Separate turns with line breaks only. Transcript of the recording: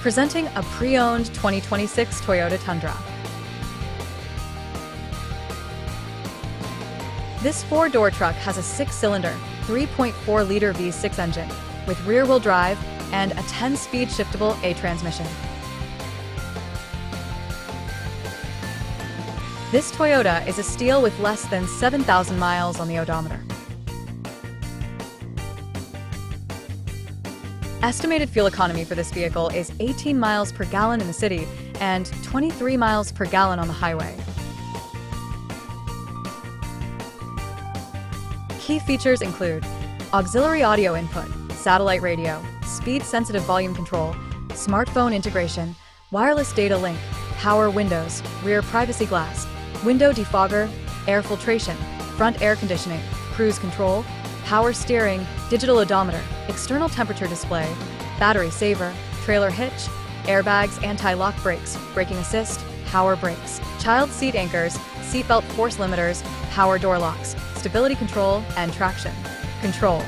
Presenting a pre-owned 2026 Toyota Tundra. This four-door truck has a six-cylinder, 3.4-liter V6 engine with rear-wheel drive and a 10-speed shiftable A transmission. This Toyota is a steal with less than 7,000 miles on the odometer. Estimated fuel economy for this vehicle is 18 miles per gallon in the city and 23 miles per gallon on the highway. Key features include auxiliary audio input, satellite radio, speed-sensitive volume control, smartphone integration, wireless data link, power windows, rear privacy glass, window defogger, air filtration, front air conditioning, cruise control, power steering, digital odometer, external temperature display, battery saver, trailer hitch, airbags, anti-lock brakes, braking assist, power brakes, child seat anchors, seatbelt force limiters, power door locks, stability control, and traction control.